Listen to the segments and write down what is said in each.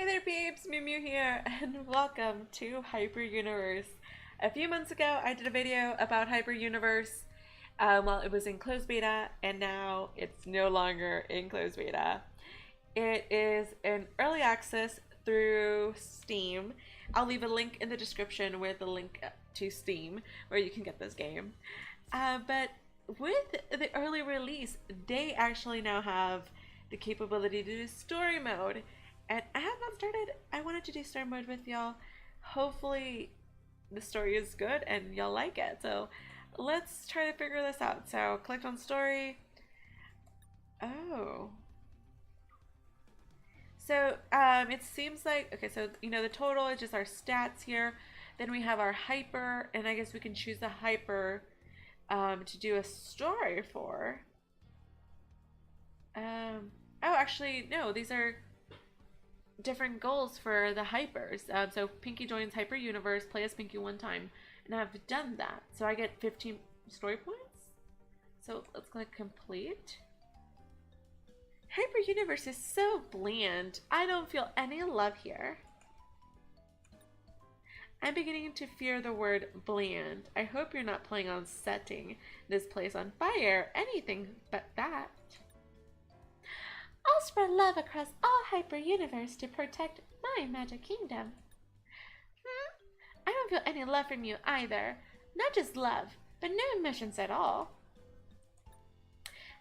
Hey there peeps, mewmew here, and welcome to Hyper Universe. A few months ago I did a video about Hyper Universe while it was in closed beta, and now it's no longer in closed beta. It is in early access through Steam. I'll leave a link in the description with a link to Steam where you can get this game. But with the early release, they actually now have the capability to do story mode. And I have not started. I wanted to do story mode with y'all. Hopefully the story is good and y'all like it. So let's try to figure this out. So click on story. Oh. So it seems like, okay, so the total is just our stats here. Then we have our hyper, and I guess we can choose the hyper to do a story for. Oh, actually, no, these are different goals for the hypers. So Pinky joins Hyper Universe, play as Pinky one time, and I've done that. So I get 15 story points. So let's click complete. Hyper Universe is so bland. I don't feel any love here. I'm beginning to fear the word bland. I hope you're not planning on setting this place on fire. Anything but that. I'll spread love across all Hyper Universe to protect my magic kingdom. I don't feel any love from you either. Not just love, but no emotions at all.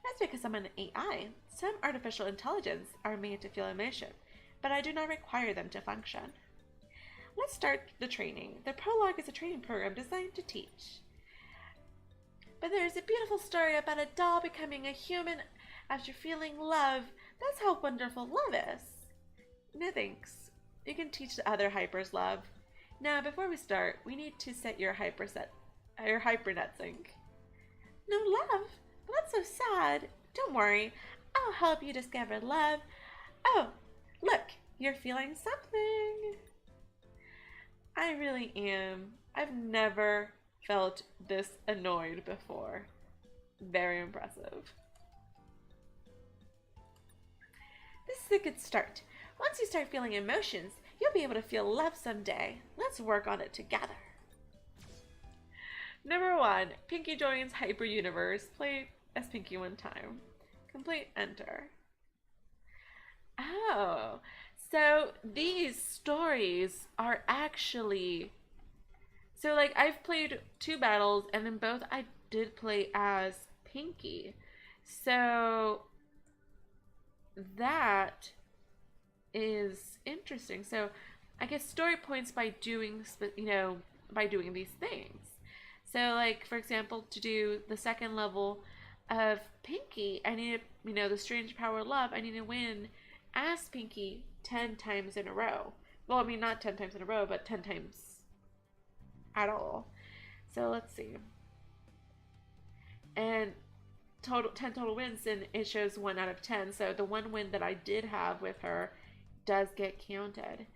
That's because I'm an AI. Some artificial intelligence are made to feel emotion, but I do not require them to function. Let's start the training. The prologue is a training program designed to teach. But there is a beautiful story about a doll becoming a human after feeling love. That's how wonderful love is. No thanks. You can teach the other hypers love. Now, before we start, we need to set your hypernet sync. No love? Well, that's so sad. Don't worry. I'll help you discover love. Oh, look, you're feeling something. I really am. I've never felt this annoyed before. Very impressive. This is a good start. Once you start feeling emotions, you'll be able to feel love someday. Let's work on it together. Number 1, Pinky joins Hyper Universe. Play as Pinky one time. Complete enter. Oh, so these stories are actually... So like I've played 2 battles, and then both I did play as Pinky. So that is interesting. So I get story points by doing, by doing these things. So like, for example, to do the 2nd level of Pinky, I need to, the Strange Power Love, I need to win as Pinky 10 times in a row. Well, I mean, not 10 times in a row, but 10 times at all. So let's see. And 10 total wins, and it shows 1 out of 10. So the 1 win that I did have with her does get counted.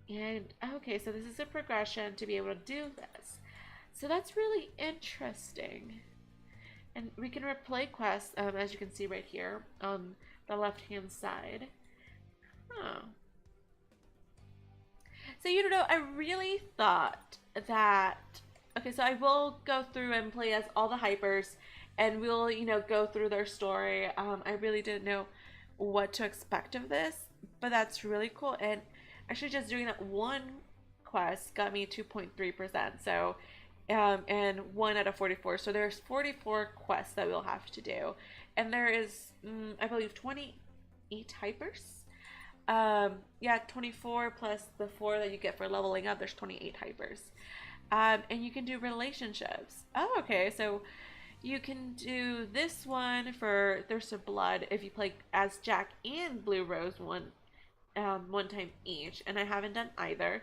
And okay, so this is a progression to be able to do this. So that's really interesting. And we can replay quests, as you can see right here on the left hand side. So I really thought that, okay, so I will go through and play as all the hypers, and we'll go through their story. I really didn't know what to expect of this, but that's really cool. And actually just doing that 1 quest got me 2.3%. So and 1 out of 44. So there's 44 quests that we'll have to do, and there is I believe 28 hypers. Yeah, 24 plus the 4 that you get for leveling up. There's 28 hypers. And you can do relationships. Oh, okay. So you can do this one for Thirst of Blood if you play as Jack and Blue Rose one time each, and I haven't done either.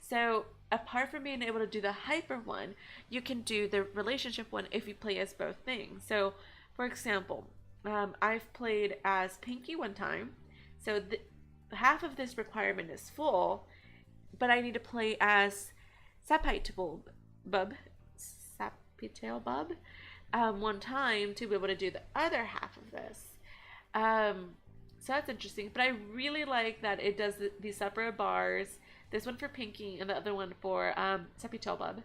So apart from being able to do the hyper one, you can do the relationship one if you play as both things. So for example, I've played as Pinky one time, so half of this requirement is full, but I need to play as Sapitail Bub one time to be able to do the other half of this. So that's interesting. But I really like that it does these separate bars. This one for Pinky and the other one for Sepitobub.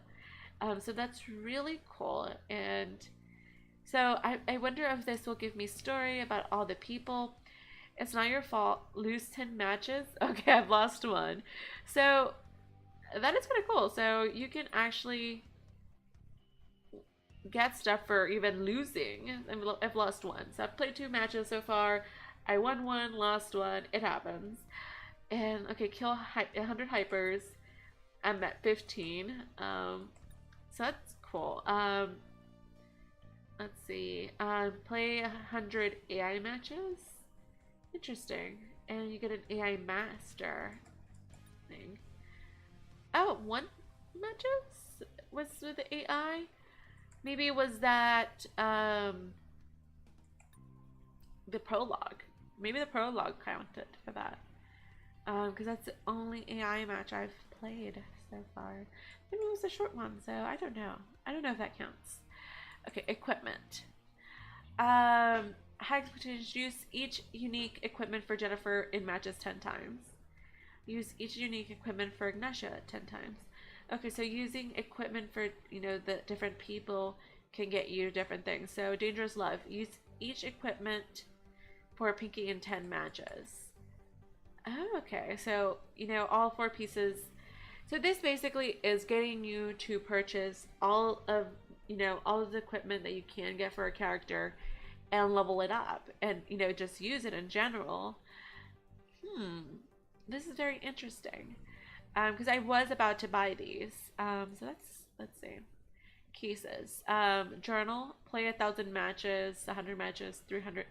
So that's really cool. And so I wonder if this will give me story about all the people. It's not your fault. Lose 10 matches. Okay, I've lost one. So that is kind of cool. So you can actually get stuff for even losing. I've lost one. So I've played 2 matches so far. I won one, lost one. It happens. And okay, kill 100 hypers. I'm at 15. So that's cool. Let's see. Play 100 AI matches. Interesting. And you get an AI master thing. Oh, 1 matches was with the AI. Maybe it was that the prologue. Maybe the prologue counted for that. Because that's the only AI match I've played so far. Maybe it was a short one, so I don't know. I don't know if that counts. Okay, equipment. High expectations. Use each unique equipment for Jennifer in matches 10 times. Use each unique equipment for Ignatia 10 times. Okay, so using equipment for, the different people can get you different things. So Dangerous Love. Use each equipment for Pinky in 10 matches. Oh, okay. So, all 4 pieces. So this basically is getting you to purchase all of the equipment that you can get for a character and level it up and, just use it in general. This is very interesting. Because I was about to buy these. So let's see. Cases. Journal. Play 1,000 matches, 100 matches, 300.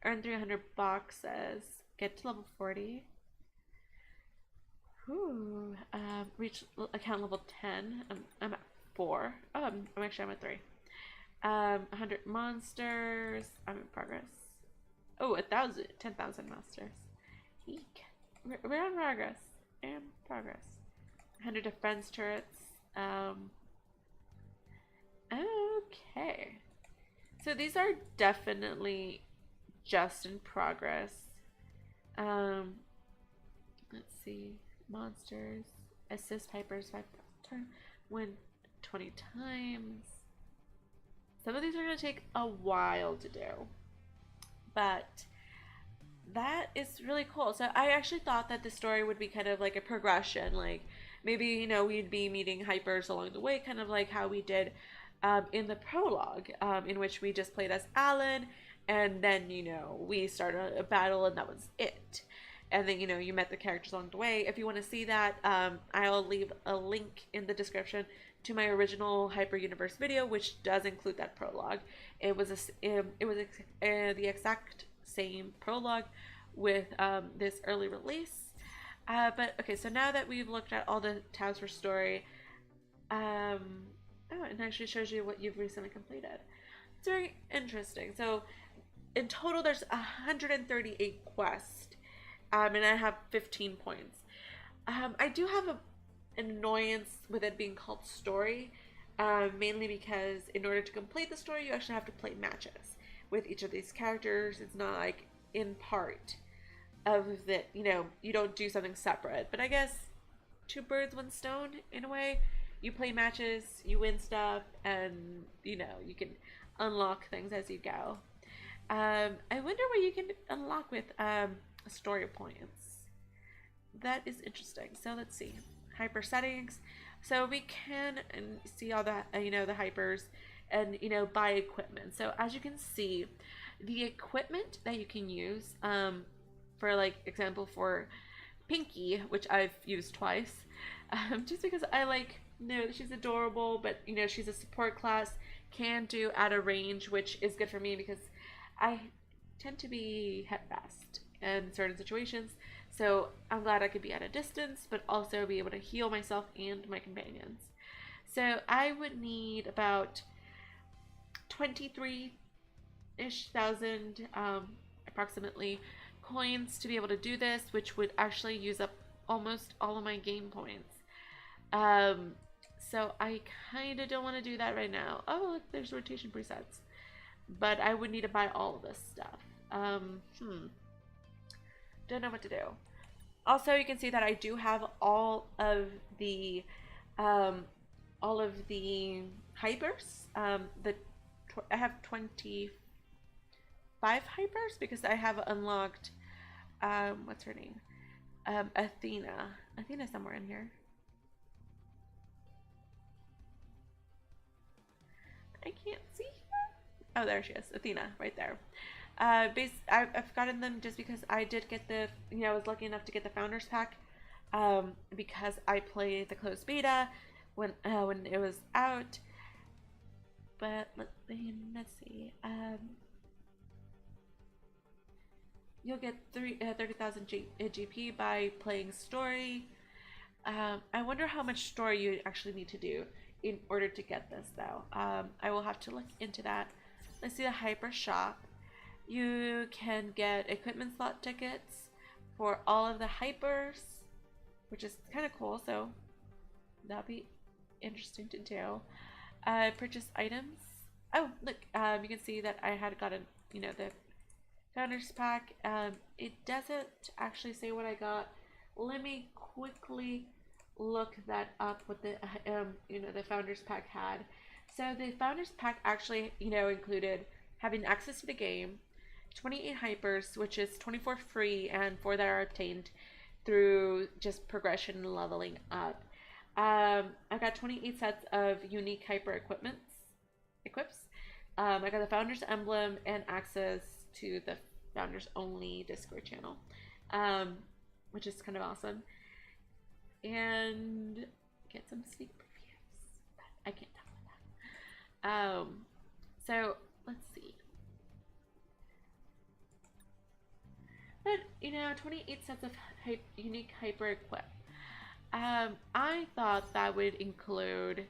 Earn 300 boxes. Get to level 40. Ooh. Reach account level 10. I'm at 4. Oh, I'm at 3. 100 monsters. I'm in progress. Oh, 1,000. 10,000 monsters. Eek. We're in progress. In progress. 100 defense turrets. Okay. So these are definitely just in progress. Let's see. Monsters. Assist hypers 5 times. Win 20 times. Some of these are going to take a while to do. But that is really cool. So I actually thought that the story would be kind of like a progression. Like maybe, we'd be meeting hypers along the way, kind of like how we did in the prologue, in which we just played as Alan. And then, we started a battle and that was it. And then, you met the characters along the way. If you want to see that, I'll leave a link in the description to my original Hyper Universe video, which does include that prologue. It was the exact same prologue with this early release. But okay, so now that we've looked at all the tabs for story, oh, it actually shows you what you've recently completed. It's very interesting. So in total, there's 138 quests. And I have 15 points. I do have an annoyance with it being called story, mainly because in order to complete the story, you actually have to play matches with each of these characters. It's not like in part of the, you don't do something separate. But I guess 2 birds, 1 stone in a way. You play matches, you win stuff, and you can unlock things as you go. I wonder what you can unlock with story points. That is interesting. So let's see. Hyper settings. So we can see all the the hypers and buy equipment. So as you can see, the equipment that you can use for like example for Pinky, which I've used twice, just because I like she's adorable, but she's a support class, can do at a range, which is good for me because I tend to be hit fast in certain situations. So I'm glad I could be at a distance, but also be able to heal myself and my companions. So I would need about 23-ish thousand approximately coins to be able to do this, which would actually use up almost all of my game points. So I kind of don't want to do that right now. Oh, look, there's rotation presets. But I would need to buy all of this stuff. don't know what to do. Also, you can see that I do have the um, all of the hypers. I have 25 hypers because I have unlocked what's her name? Athena. Athena's somewhere in here. I can't see her. Oh, there she is. Athena, right there. I've gotten them just because I did get I was lucky enough to get the Founders Pack because I played the closed beta when it was out. But let's see. You'll get 30,000 GP by playing story. I wonder how much story you actually need to do in order to get this, though. I will have to look into that. Let's see the Hyper Shop. You can get equipment slot tickets for all of the hypers, which is kind of cool, so that'll be interesting to do. Purchase items. Oh, look, you can see that I had gotten, the Founders Pack. It doesn't actually say what I got. Let me quickly look that up, what the the Founders Pack had. So the Founders Pack actually, included having access to the game, 28 hypers, which is 24 free, and 4 that are obtained through just progression and leveling up. I got 28 sets of unique hyper equips. I got the Founders Emblem and access to the Founders Only Discord channel, which is kind of awesome. And get some sneak previews, but I can't talk about that. So let's see. But 28 sets of unique hyper equip. I thought that would include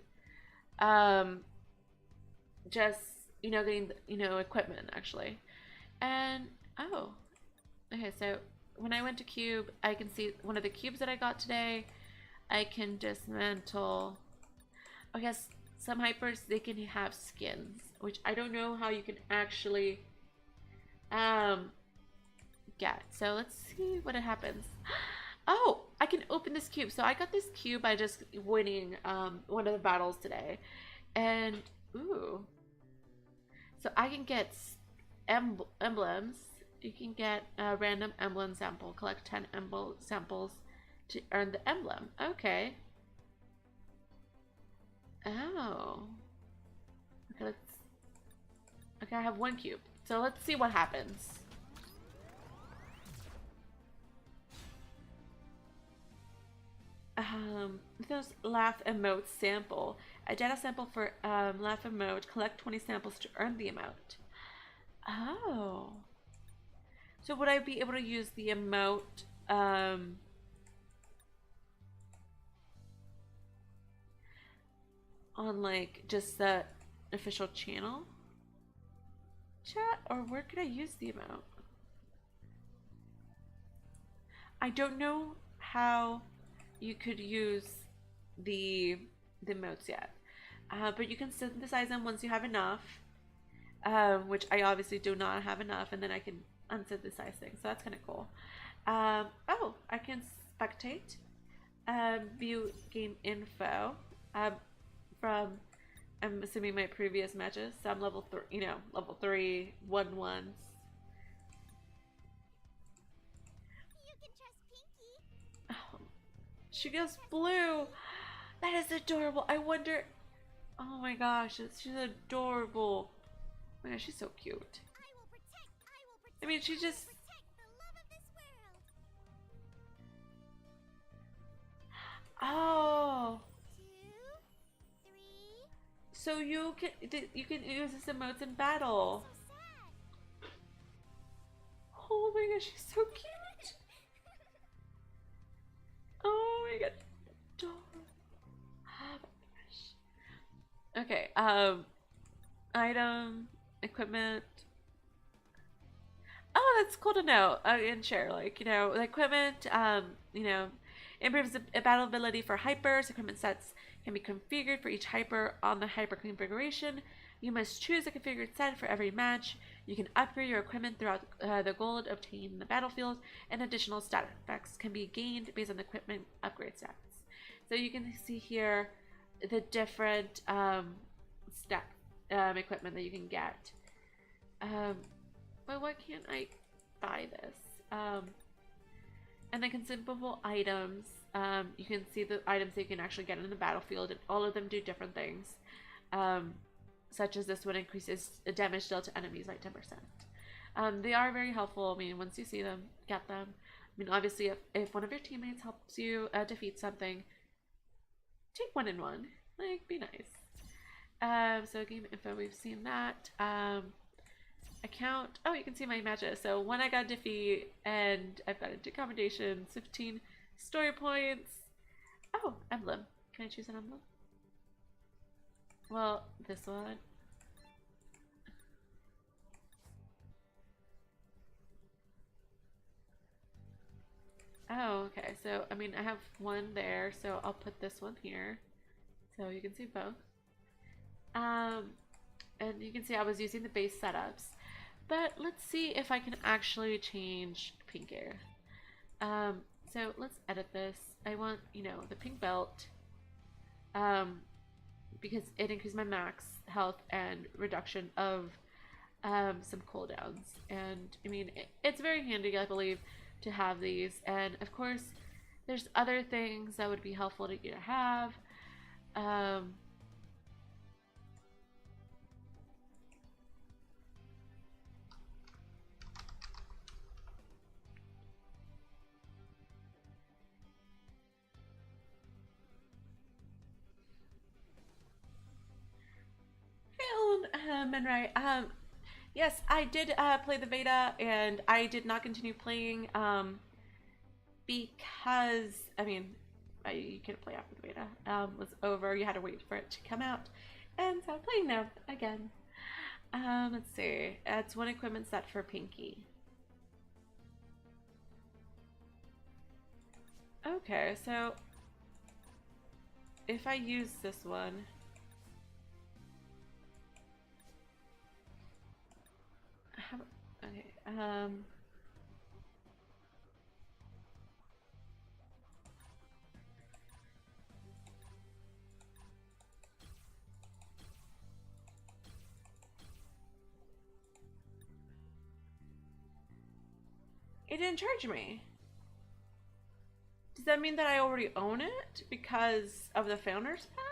just getting equipment actually. And oh, okay, so when I went to cube, I can see one of the cubes that I got today. I can dismantle. I guess some hypers, they can have skins, which I don't know how you can actually get. So let's see what happens. Oh, I can open this cube. So I got this cube by just winning one of the battles today. And ooh, so I can get emblems. You can get a random emblem sample. Collect 10 emblem samples to earn the emblem. Okay. Oh. Okay, I have 1 cube. So let's see what happens. Those laugh emote sample. A data sample for laugh emote. Collect 20 samples to earn the amount. Oh. So would I be able to use the emote on like just the official channel chat, or where could I use the emote? I don't know how you could use the emotes yet, but you can synthesize them once you have enough, which I obviously do not have enough, and then I can unsynthesize things, so that's kind of cool. Oh, I can spectate, view game info from, I'm assuming, my previous matches. So I'm level 3, level 3 1-1s. You can trust Pinky. Oh, she goes blue. That is adorable. I wonder. Oh my gosh, she's adorable. Oh my gosh, she's so cute. I mean, she just. Oh. So you can use this emotes in battle. Oh my gosh, she's so cute. Oh my god. Oh my gosh. Okay, item, equipment. Oh, that's cool to know and share. Like, the equipment, improves the battle ability for hypers. Equipment sets can be configured for each hyper on the hyper configuration. You must choose a configured set for every match. You can upgrade your equipment throughout the gold obtained in the battlefield, and additional stat effects can be gained based on the equipment upgrade stats. So you can see here the different stat equipment that you can get. But why can't I buy this? And the consumable items, you can see the items that you can actually get in the battlefield, and all of them do different things. Such as this one increases damage dealt to enemies by 10%. They are very helpful. I mean, once you see them, get them. I mean, obviously, if one of your teammates helps you defeat something, take one in one. Like, be nice. So game info, we've seen that. Account. Oh, you can see my matches. So one I got defeat, and I've got into accommodations, 15 story points. Oh, emblem. Can I choose an emblem? Well, this one. Oh, okay. So, I mean, I have one there, so I'll put this one here. So you can see both. And you can see I was using the base setups. But let's see if I can actually change pink hair. So let's edit this. I want, you know, the pink belt. Because it increases my max health and reduction of some cooldowns. And I mean, it's very handy, I believe, to have these. And of course, there's other things that would be helpful to you to have. Menrai. Yes, I did play the beta, and I did not continue playing because, I mean, you couldn't play after the beta was over. You had to wait for it to come out. And so I'm playing now again. Let's see. It's one equipment set for Pinky. Okay, so if I use this one, okay, it didn't charge me. Does that mean that I already own it because of the Founders Pack?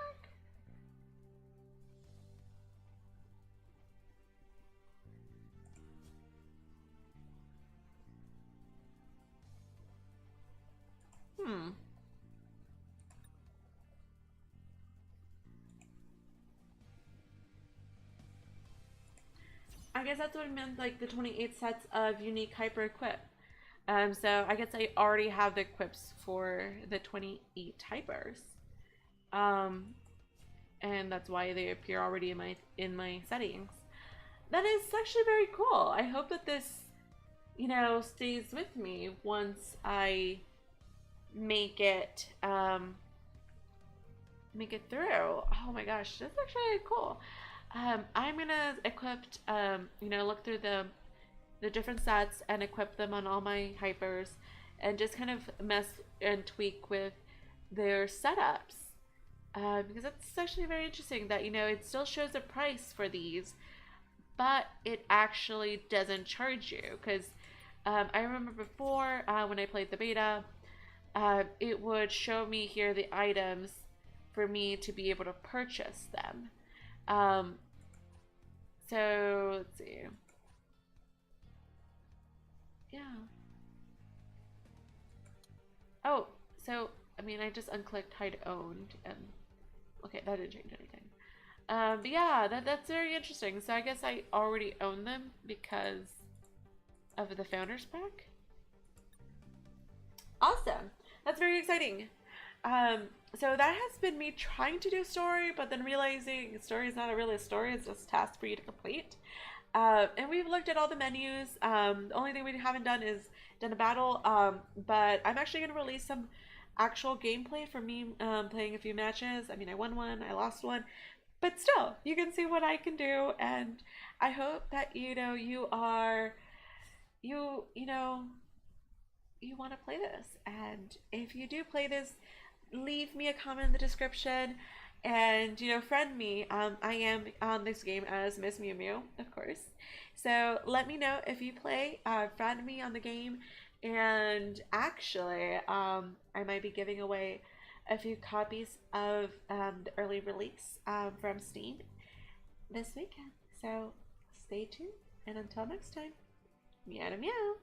Hmm. I guess that's what it meant, like the 28 sets of unique hyper equip. So I guess I already have the equips for the 28 hypers. Um, and that's why they appear already in my settings. That is actually very cool. I hope that this, you know, stays with me once I make it make it through. Oh my gosh, that's actually cool. I'm gonna equip, you know, look through the different sets and equip them on all my hypers, and just kind of mess and tweak with their setups. Because that's actually very interesting that, you know, it still shows a price for these, but it actually doesn't charge you. Because I remember before when I played the beta, it would show me here the items for me to be able to purchase them. Um, so let's see. Yeah. Oh, so I mean, I just unclicked hide owned, and okay, that didn't change anything. But yeah, that's very interesting. So I guess I already own them because of the Founders Pack. Awesome. That's very exciting. So that has been me trying to do story, but then realizing story is not really a story, it's just a task for you to complete. And we've looked at all the menus. The only thing we haven't done is done a battle, but I'm actually going to release some actual gameplay for me playing a few matches. I mean, I won one, I lost one, but still, you can see what I can do, and I hope that you know you want to play this. And if you do play this, leave me a comment in the description and friend me. I am on this game as Miss Mew Mew, of course. So let me know if you play. Friend me on the game, and actually, I might be giving away a few copies of the early release from Steam this weekend. So stay tuned, and until next time, meow meow.